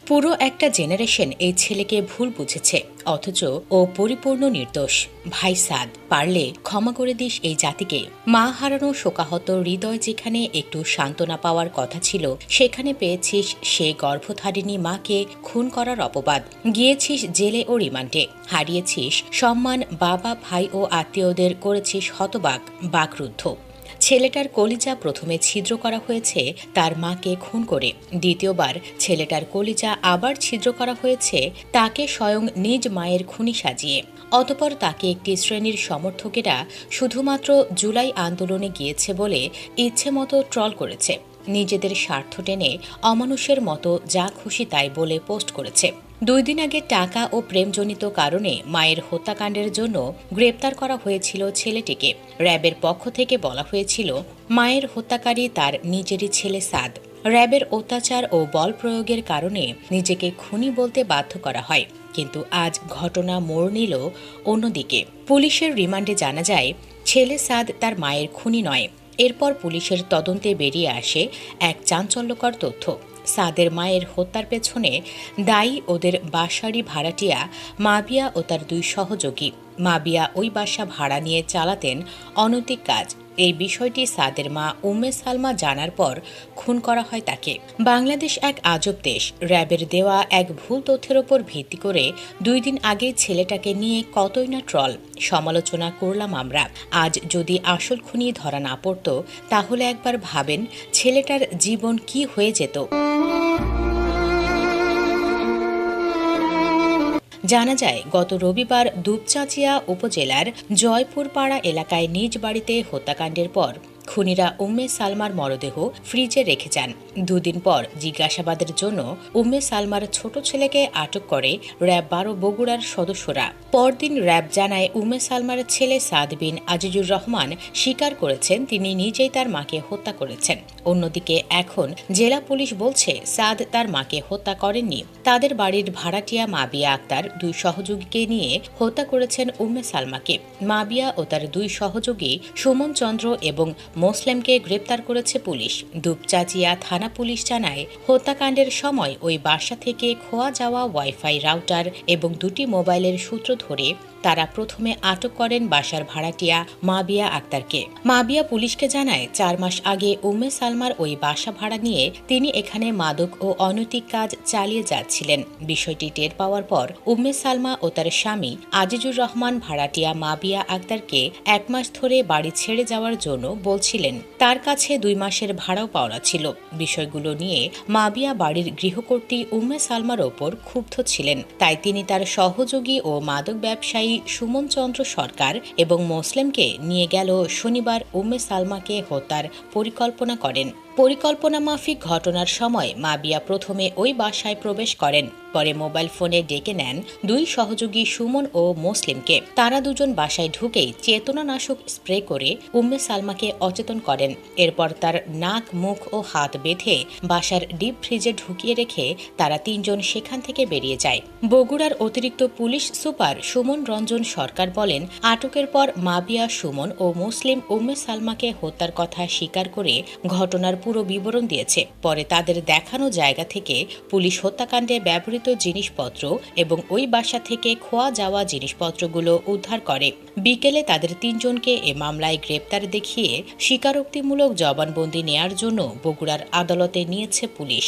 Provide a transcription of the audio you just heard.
পুরো একটা জেনারেশন এই ছেলেকে ভুল বুঝেছে, অথচ ও পরিপূর্ণ নির্দোষ। ভাই সাদ, পারলে ক্ষমা করে দিস এই জাতিকে। মা হারানো শোকাহত হৃদয় যেখানে একটু সান্ত্বনা পাওয়ার কথা ছিল, সেখানে পেয়েছিস সে গর্ভধারিণী মাকে খুন করার অপবাদ। গিয়েছিস জেলে ও রিমান্ডে, হারিয়েছিস সম্মান, বাবা ভাই ও আত্মীয়দের করেছিস হতবাক, বাকরুদ্ধ। ছেলেটার কলিজা প্রথমে ছিদ্র করা হয়েছে তার মাকে খুন করে, দ্বিতীয়বার ছেলেটার কলিজা আবার ছিদ্র করা হয়েছে তাকে স্বয়ং নিজ মায়ের খুনি সাজিয়ে। অতপর তাকে একটি শ্রেণীর সমর্থকেরা শুধুমাত্র জুলাই আন্দোলনে গিয়েছে বলে ইচ্ছে মতো ট্রল করেছে, নিজেদের স্বার্থ টেনে অমানুষের মতো যা খুশি তাই বলে পোস্ট করেছে। 2 দিন আগে টাকা ও প্রেমজনিত কারণে মায়ের হত্যাকাণ্ডের জন্য গ্রেপ্তার করা হয়েছিল ছেলেটিকে। র্যাবের পক্ষ থেকে বলা হয়েছিল মায়ের হত্যাকারী তার নিজেরই ছেলে সাদ। র্যাবের অত্যাচার ও বল প্রয়োগের কারণে নিজেকে খুনি বলতে বাধ্য করা হয়। কিন্তু আজ ঘটনা মোড় নিল অন্যদিকে। পুলিশের রিমান্ডে জানা যায় ছেলে সাদ তার মায়ের খুনি নয়। এরপর পুলিশের তদন্তে বেরিয়ে আসে এক চাঞ্চল্যকর তথ্য। সাদের মায়ের হত্যার পেছনে দায়ী ওদের বাসারই ভাড়াটিয়া মাবিয়া ও তার 2 সহযোগী। মাবিয়া ওই বাসা ভাড়া নিয়ে চালাতেন অনৈতিক কাজ। এই বিষয়টি সাদের মা উম্মে সালমা জানার পর খুন করা হয় তাকে। বাংলাদেশ এক আজব দেশ। র্যাবের দেওয়া এক ভুল তথ্যের ওপর ভিত্তি করে 2 দিন আগে ছেলেটাকে নিয়ে কতই না ট্রল, সমালোচনা করলাম আমরা। আজ যদি আসল খুনি ধরা না পড়ত, তাহলে একবার ভাবেন ছেলেটার জীবন কি হয়ে যেত। জানা যায় গত রবিবার দুপচাঁচিয়া উপজেলার জয়পুরপাড়া এলাকায় নিজ বাড়িতে হত্যাকাণ্ডের পর খুনিরা উম্মে সালমার মরদেহ ফ্রিজে রেখে যান। 2 দিন পর জিজ্ঞাসাবাদের জন্য উম্মে সালমার ছোট ছেলেকে আটক করে র্যাব 12 বগুড়ার সদস্যরা। পরদিন র্যাব জানায় উম্মে সালমার ছেলে সাদ বিন আজিজুর রহমান স্বীকার করেছেন তিনি নিজেই তার মাকে হত্যা করেছেন। অন্যদিকে এখন জেলা পুলিশ বলছে সাদ তার মাকে হত্যা করেননি, তাদের বাড়ির ভাড়াটিয়া মাবিয়া আক্তার 2 সহযোগীকে নিয়ে হত্যা করেছেন উম্মে সালমাকে। মাবিয়া ও তার 2 সহযোগী সুমন চন্দ্র এবং মোসলেমকে গ্রেপ্তার করেছে পুলিশ। দুপচাঁচিয়া থানা পুলিশ জানায় হত্যাকাণ্ডের সময় ওই বাসা থেকে খোয়া যাওয়া ওয়াইফাই রাউটার এবং 2টি মোবাইলের সূত্র ধরে তারা প্রথমে আটক করেন বাসার ভাড়াটিয়া মাবিয়া আক্তারকে। মাবিয়া পুলিশকে জানায় 4 মাস আগে উম্মে সালমার ওই বাসা ভাড়া নিয়ে তিনি এখানে মাদক ও অনৈতিক কাজ চালিয়ে যাচ্ছিলেন। বিষয়টি টের পাওয়ার পর উম্মে সালমা ও তার স্বামী আজিজুর রহমান ভাড়াটিয়া মাবিয়া আক্তারকে 1 মাস ধরে বাড়ি ছেড়ে যাওয়ার জন্য বলছিলেন। তার কাছে 2 মাসের ভাড়াও পাওয়া ছিল। বিষয়গুলো নিয়ে মাবিয়া বাড়ির গৃহকর্ত্রী উম্মে সালমার ওপর ক্ষুব্ধ ছিলেন, তাই তিনি তার সহযোগী ও মাদক ব্যবসায়ী সুমন চন্দ্র সরকার এবং মোসলেমকে নিয়ে গেল শনিবার উম্মে সালমাকে হত্যার পরিকল্পনা করেন। পরিকল্পনা মাফিক ঘটনার সময় মাবিয়া প্রথমে ওই বাসায় প্রবেশ করেন, পরে মোবাইল ফোনে ডেকে নেন 2 সহযোগী সুমন ও মুসলিমকে। তারা দুজন বাসায় ঢুকেই চেতনানাশক স্প্রে করে উম্মে সালমাকে অচেতন করেন। এরপর তার নাক, মুখ ও হাত বেঁধে বাসার ডিপ ফ্রিজে ঢুকিয়ে রেখে তারা 3 জন সেখান থেকে বেরিয়ে যায়। বগুড়ার অতিরিক্ত পুলিশ সুপার সুমন রঞ্জন সরকার বলেন, আটকের পর মাবিয়া, সুমন ও মুসলিম উম্মে সালমাকে হত্যার কথা স্বীকার করে ঘটনার পুরো বিবরণ দিয়েছে। পরে তাদের দেখানো জায়গা থেকে পুলিশ হত্যাকাণ্ডে ব্যবহৃত জিনিসপত্র এবং ওই বাসা থেকে খোয়া যাওয়া জিনিসপত্রগুলো উদ্ধার করে। বিকেলে তাদের 3 জনকে এ মামলায় গ্রেপ্তার দেখিয়ে স্বীকারোক্তিমূলক জবানবন্দি নেয়ার জন্য বগুড়ার আদালতে নিয়েছে পুলিশ।